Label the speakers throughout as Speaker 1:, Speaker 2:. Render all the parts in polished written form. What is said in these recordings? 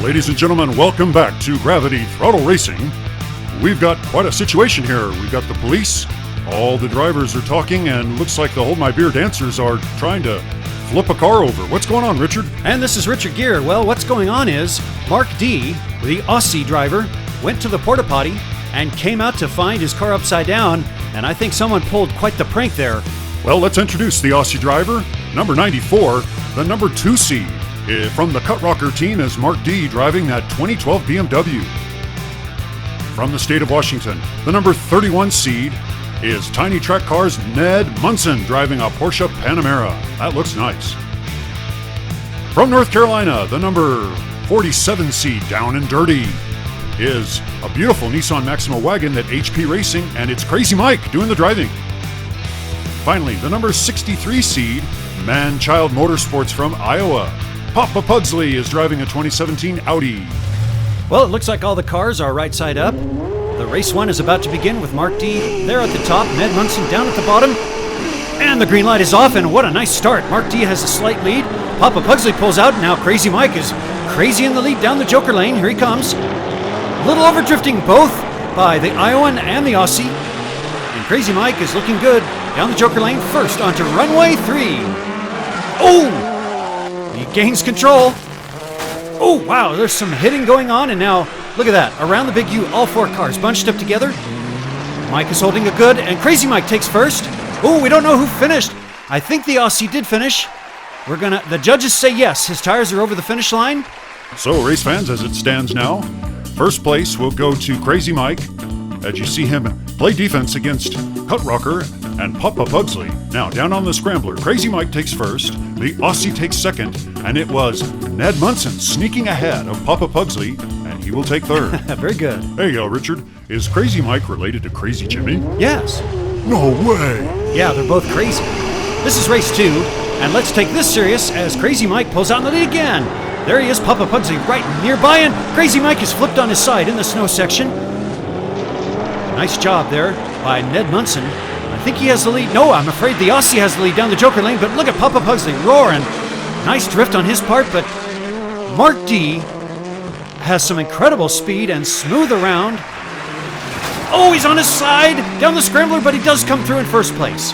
Speaker 1: Ladies and gentlemen, welcome back to Gravity Throttle Racing. We've got quite a situation here. We've got the police, all the drivers are talking, and looks like the Hold My Beer dancers are trying to flip a car over. What's going on, Richard?
Speaker 2: And this is Richard Gere. Well, what's going on is Mark D, the Aussie driver, went to the porta potty and came out to find his car upside down, and I think someone pulled quite the prank there.
Speaker 1: Well, let's introduce the Aussie driver, number 94, the number 2 seed. From the Cut Rocker team is Mark D driving that 2012 BMW. From the state of Washington, the number 31 seed is Tiny Track Cars' Ned Munson driving a Porsche Panamera. That looks nice. From North Carolina, the number 47 seed, Down and Dirty, is a beautiful Nissan Maxima wagon that HP Racing, and it's Crazy Mike doing the driving. Finally, the number 63 seed, Man-Child Motorsports from Iowa, Papa Pugsley, is driving a 2017 Audi.
Speaker 2: Well, it looks like all the cars are right side up. The race one is about to begin with Mark D there at the top, Ned Munson down at the bottom. And the green light is off, and what a nice start. Mark D has a slight lead. Papa Pugsley pulls out, and now Crazy Mike is crazy in the lead down the Joker lane. Here he comes. A little overdrifting both by the Iowan and the Aussie. And Crazy Mike is looking good down the Joker lane first onto runway 3. Oh! He gains control. Oh, wow, there's some hitting going on, and now, look at that. Around the Big U, all 4 cars bunched up together. Mike is holding a good, and Crazy Mike takes first. Oh, we don't know who finished. I think the Aussie did finish. The judges say yes, his tires are over the finish line.
Speaker 1: So, race fans, as it stands now, first place will go to Crazy Mike, as you see him play defense against Cut Rocker and Papa Pugsley. Now, down on the scrambler, Crazy Mike takes first, the Aussie takes second, and it was Ned Munson sneaking ahead of Papa Pugsley, and he will take third.
Speaker 2: Very good.
Speaker 1: There you go, Richard. Is Crazy Mike related to Crazy Jimmy?
Speaker 2: Yes.
Speaker 1: No way!
Speaker 2: Yeah, they're both crazy. This is race 2, and let's take this serious as Crazy Mike pulls out in the lead again. There he is, Papa Pugsley right nearby, and Crazy Mike is flipped on his side in the snow section. Nice job there by Ned Munson. I think he has the lead. No, I'm afraid the Aussie has the lead down the Joker lane, but look at Papa Pugsley roaring. Nice drift on his part, but Mark D has some incredible speed and smooth around. Oh, he's on his side down the scrambler, but he does come through in first place.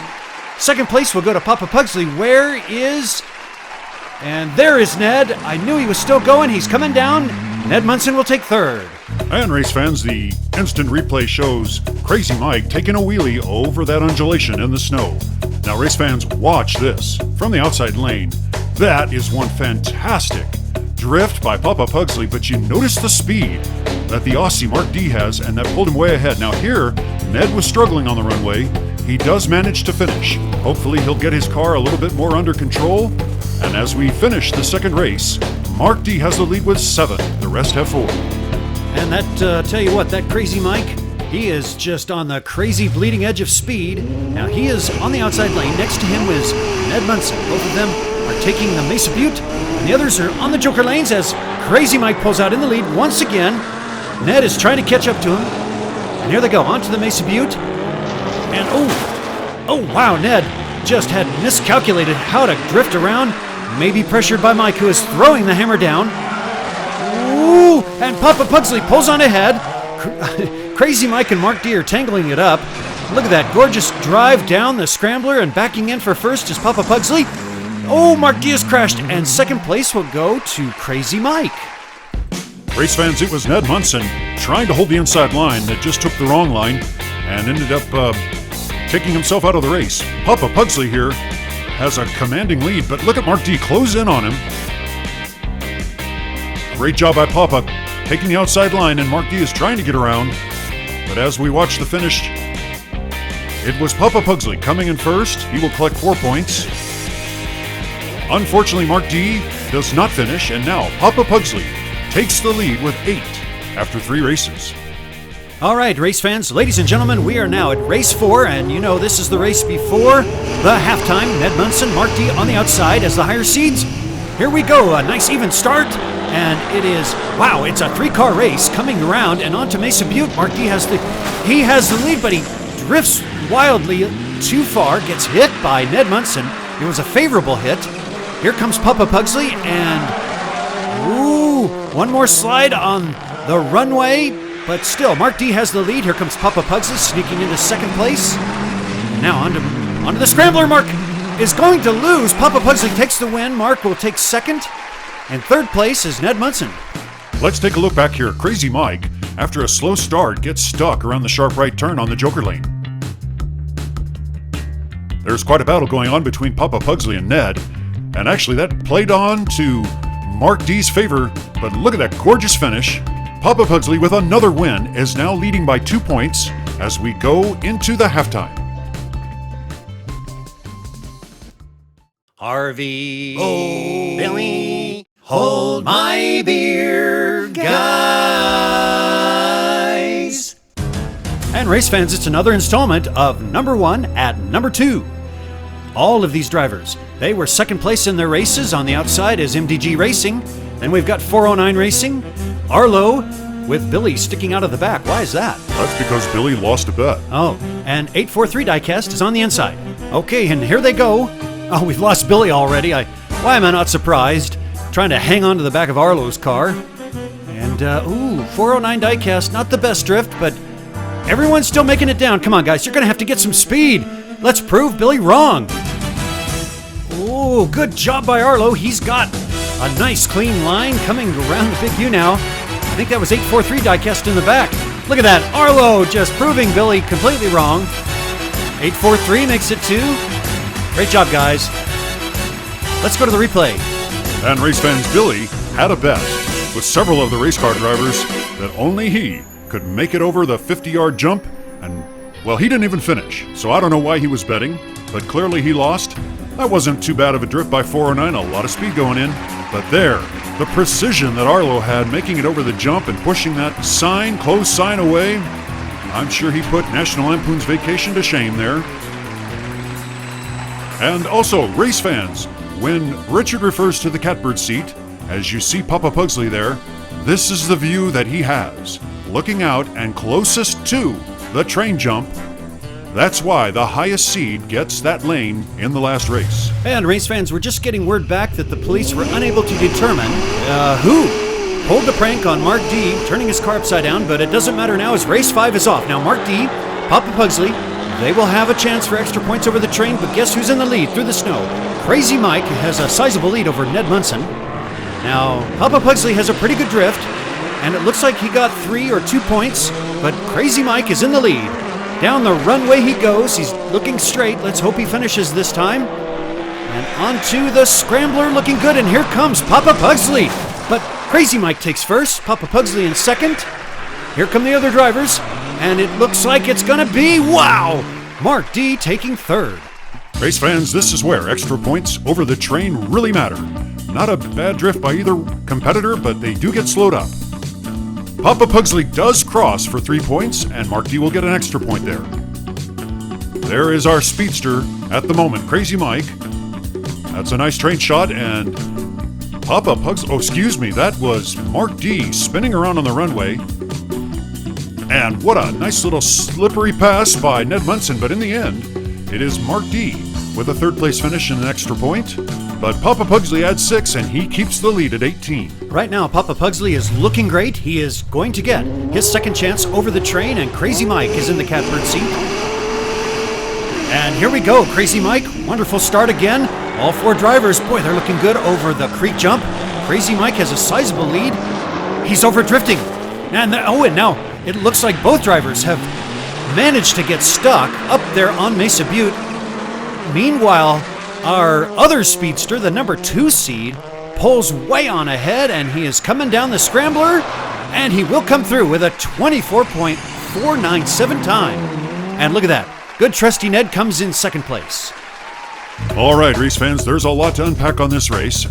Speaker 2: Second place will go to Papa Pugsley. And there is Ned. I knew he was still going. He's coming down. Ned Munson will take third.
Speaker 1: And race fans, the instant replay shows Crazy Mike taking a wheelie over that undulation in the snow. Now, race fans, watch this. From the outside lane, that is one fantastic drift by Papa Pugsley, but you notice the speed that the Aussie Mark D has, and that pulled him way ahead. Now here, Ned was struggling on the runway. He does manage to finish. Hopefully he'll get his car a little bit more under control. And as we finish the second race, Mark D has the lead with 7. The rest have 4.
Speaker 2: And that, tell you what, that Crazy Mike, he is just on the crazy bleeding edge of speed. Now he is on the outside lane. Next to him is Ned Munson. Both of them are taking the Mesa Butte, and the others are on the Joker lanes as Crazy Mike pulls out in the lead once again. Ned is trying to catch up to him. And here they go, onto the Mesa Butte. And oh wow, Ned just had miscalculated how to drift around. Maybe pressured by Mike, who is throwing the hammer down. Ooh, and Papa Pugsley pulls on ahead. Crazy Mike and Mark D are tangling it up. Look at that gorgeous drive down the scrambler, and backing in for first is Papa Pugsley. Oh, Mark D has crashed, and second place will go to Crazy Mike.
Speaker 1: Race fans, it was Ned Munson trying to hold the inside line that just took the wrong line and ended up taking himself out of the race. Papa Pugsley here has a commanding lead, but look at Mark D close in on him. Great job by Papa taking the outside line, and Mark D is trying to get around. But as we watch the finish, it was Papa Pugsley coming in first. He will collect 4 points. Unfortunately, Mark D does not finish, and now Papa Pugsley takes the lead with 8 after 3 races.
Speaker 2: All right, race fans, ladies and gentlemen, we are now at race 4, and you know this is the race before the halftime. Ned Munson, Mark D on the outside as the higher seeds. Here we go, a nice even start, and it is, wow, it's a 3-car race coming around and onto Mesa Butte. Mark D has the lead, but he drifts wildly too far, gets hit by Ned Munson. It was a favorable hit. Here comes Papa Pugsley, and Ooh, one more slide on the runway, but still, Mark D has the lead. Here comes Papa Pugsley sneaking into second place. And now onto the scrambler. Mark is going to lose. Papa Pugsley takes the win. Mark will take second. And third place is Ned Munson.
Speaker 1: Let's take a look back here. Crazy Mike, after a slow start, gets stuck around the sharp right turn on the Joker lane. There's quite a battle going on between Papa Pugsley and Ned, and actually that played on to Mark D's favor, but look at that gorgeous finish. Papa Pugsley, with another win, is now leading by 2 points as we go into the halftime.
Speaker 2: Harvey, Billy, hold my beer, guys. And race fans, it's another installment of Number 1 at Number 2. All of these drivers, they were second place in their races. On the outside is MDG Racing. Then we've got 409 Racing, Arlo, with Billy sticking out of the back. Why is that?
Speaker 1: That's because Billy lost a bet.
Speaker 2: Oh, and 843 Diecast is on the inside. Okay, and here they go. Oh, we've lost Billy already. Why am I not surprised? Trying to hang on to the back of Arlo's car. And, 409 Diecast, not the best drift, but everyone's still making it down. Come on, guys, you're going to have to get some speed. Let's prove Billy wrong. Oh, good job by Arlo. He's got a nice clean line coming around the big U now. I think that was 843 Diecast in the back. Look at that. Arlo just proving Billy completely wrong. 843 makes it 2. Great job, guys. Let's go to the replay.
Speaker 1: And race fans, Billy had a bet with several of the race car drivers that only he could make it over the 50-yard jump, and, well, he didn't even finish. So I don't know why he was betting, but clearly he lost. That wasn't too bad of a drift by 409, a lot of speed going in. But there, the precision that Arlo had making it over the jump and pushing that closed sign away, I'm sure he put National Lampoon's Vacation to shame there. And also, race fans, when Richard refers to the catbird seat, as you see Papa Pugsley there, this is the view that he has, looking out and closest to the train jump. That's why the highest seed gets that lane in the last race.
Speaker 2: And race fans, we're just getting word back that the police were unable to determine who pulled the prank on Mark D, turning his car upside down, but it doesn't matter now as race 5 is off. Now Mark D, Papa Pugsley, they will have a chance for extra points over the train, but guess who's in the lead through the snow? Crazy Mike has a sizable lead over Ned Munson. Now, Papa Pugsley has a pretty good drift, and it looks like he got 3 or 2 points, but Crazy Mike is in the lead. Down the runway he goes. He's looking straight. Let's hope he finishes this time. And onto the scrambler, looking good, and here comes Papa Pugsley. But Crazy Mike takes first, Papa Pugsley in second. Here come the other drivers, and it looks like it's gonna be, wow, Mark D taking third.
Speaker 1: Race fans, this is where extra points over the train really matter. Not a bad drift by either competitor, but they do get slowed up. Papa Pugsley does cross for 3 points, and Mark D will get an extra point there. There is our speedster at the moment, Crazy Mike. That's a nice train shot, and Papa Pugsley, that was Mark D spinning around on the runway. And what a nice little slippery pass by Ned Munson, but in the end, it is Mark D with a third place finish and an extra point. But Papa Pugsley adds 6, and he keeps the lead at 18.
Speaker 2: Right now, Papa Pugsley is looking great. He is going to get his second chance over the train, and Crazy Mike is in the catbird seat. And here we go, Crazy Mike. Wonderful start again. All 4 drivers, boy, they're looking good over the creek jump. Crazy Mike has a sizable lead. He's over drifting. And now it looks like both drivers have managed to get stuck up there on Mesa Butte. Meanwhile, our other speedster, the number 2 seed, pulls way on ahead, and he is coming down the scrambler, and he will come through with a 24.497 time. And look at that. Good trusty Ned comes in second place.
Speaker 1: All right, race fans, there's a lot to unpack on this race,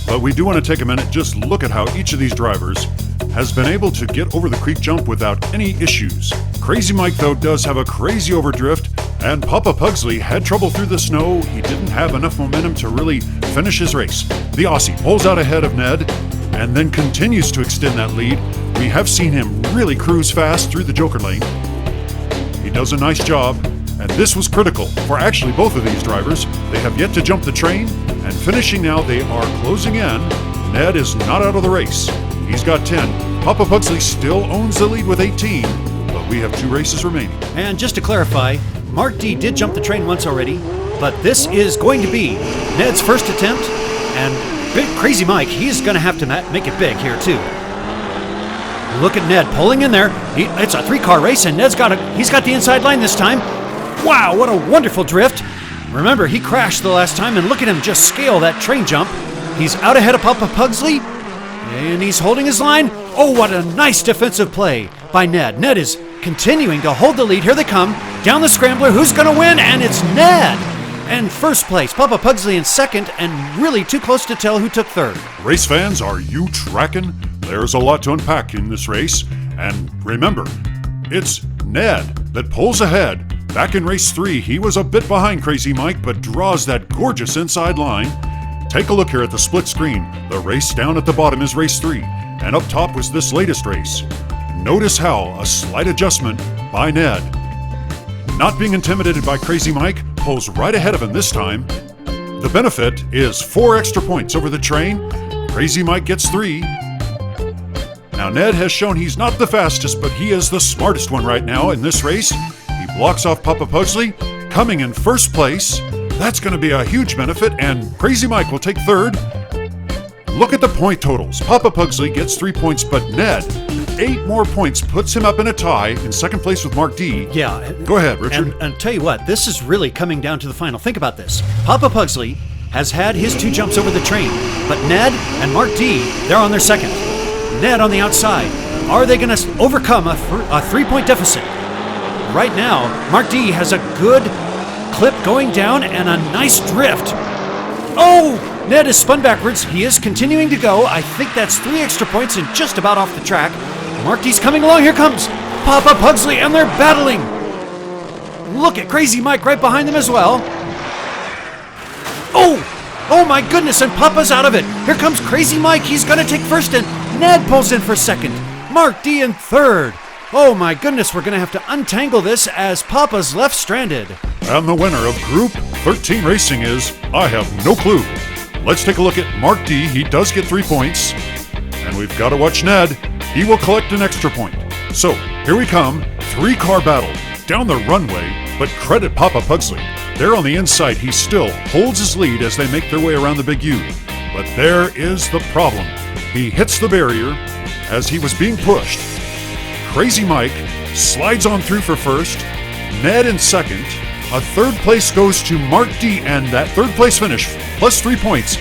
Speaker 1: but we do want to take a minute, just look at how each of these drivers has been able to get over the creek jump without any issues. Crazy Mike, though, does have a crazy overdrift, and Papa Pugsley had trouble through the snow. He didn't have enough momentum to really finish his race. The Aussie pulls out ahead of Ned and then continues to extend that lead. We have seen him really cruise fast through the Joker lane. He does a nice job, and this was critical for actually both of these drivers. They have yet to jump the train, and finishing now, they are closing in Ned is not out of the race. He's got 10. Papa Pugsley still owns the lead with 18, but we have 2 races remaining.
Speaker 2: And just to clarify, Mark D did jump the train once already, but this is going to be Ned's first attempt, and Big Crazy Mike, he's going to have to make it big here too. Look at Ned pulling in there. It's a 3-car race, and he's got the inside line this time. Wow, what a wonderful drift. Remember, he crashed the last time, and look at him just scale that train jump. He's out ahead of Papa Pugsley, and he's holding his line. Oh, what a nice defensive play by Ned. Ned is continuing to hold the lead. Here they come, down the scrambler. Who's going to win? And it's Ned. And first place, Papa Pugsley in second, and really too close to tell who took third.
Speaker 1: Race fans, are you tracking? There's a lot to unpack in this race. And remember, it's Ned that pulls ahead. Back in race 3, he was a bit behind Crazy Mike, but draws that gorgeous inside line. Take a look here at the split screen. The race down at the bottom is race 3, and up top was this latest race. Notice how a slight adjustment by Ned. Not being intimidated by Crazy Mike, pulls right ahead of him this time. The benefit is 4 extra points over the train. Crazy Mike gets 3. Now Ned has shown he's not the fastest, but he is the smartest one right now in this race. He blocks off Papa Pugsley, coming in first place. That's going to be a huge benefit, and Crazy Mike will take third. Look at the point totals. Papa Pugsley gets 3 points, but Ned, 8 more points puts him up in a tie in second place with Mark D.
Speaker 2: Yeah.
Speaker 1: Go ahead, Richard.
Speaker 2: And tell you what, this is really coming down to the final. Think about this. Papa Pugsley has had his 2 jumps over the train, but Ned and Mark D, they're on their second. Ned on the outside. Are they going to overcome a 3-point deficit? Right now, Mark D has a good clip going down and a nice drift. Oh! Ned is spun backwards. He is continuing to go. I think that's 3 extra points and just about off the track. Mark D's coming along. Here comes Papa Pugsley, and they're battling. Look at Crazy Mike right behind them as well. Oh my goodness, and Papa's out of it. Here comes Crazy Mike. He's going to take first, and Ned pulls in for second. Mark D in third. Oh my goodness, we're going to have to untangle this as Papa's left stranded.
Speaker 1: And the winner of Group 13 Racing is, I have no clue. Let's take a look at Mark D. He does get 3 points. And we've got to watch Ned. He will collect an extra point. So, here we come. 3-car battle down the runway, but credit Papa Pugsley. There on the inside, he still holds his lead as they make their way around the Big U. But there is the problem. He hits the barrier as he was being pushed. Crazy Mike slides on through for first. Ned in second. A 3rd place goes to Mark D, and that 3rd place finish, plus 3 points,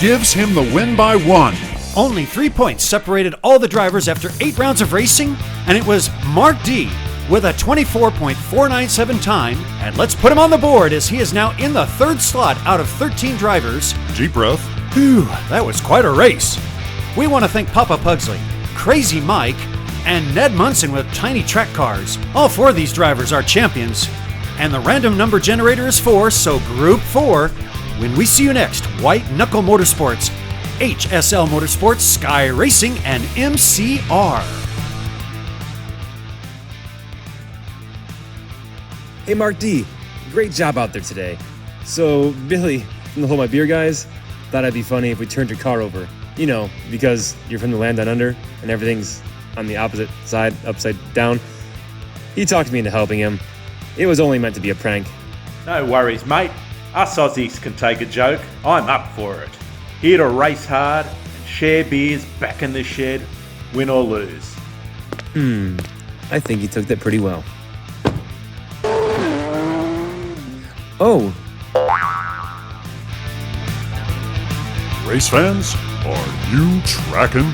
Speaker 1: gives him the win by 1.
Speaker 2: Only 3 points separated all the drivers after 8 rounds of racing, and it was Mark D with a 24.497 time. And let's put him on the board as he is now in the 3rd slot out of 13 drivers.
Speaker 1: Deep breath.
Speaker 2: Whew, that was quite a race. We want to thank Papa Pugsley, Crazy Mike, and Ned Munson with tiny track cars. All 4 of these drivers are champions. And the random number generator is 4, so Group 4. When we see you next, White Knuckle Motorsports, HSL Motorsports, Sky Racing, and MCR.
Speaker 3: Hey Mark D, great job out there today. So Billy from the Hold My Beer guys thought it'd be funny if we turned your car over. You know, because you're from the land down under and everything's on the opposite side, upside down. He talked me into helping him. It was only meant to be a prank.
Speaker 4: No worries, mate. Us Aussies can take a joke. I'm up for it. Here to race hard and share beers back in the shed, win or lose.
Speaker 3: I think he took that pretty well. Oh.
Speaker 1: Race fans, are you tracking?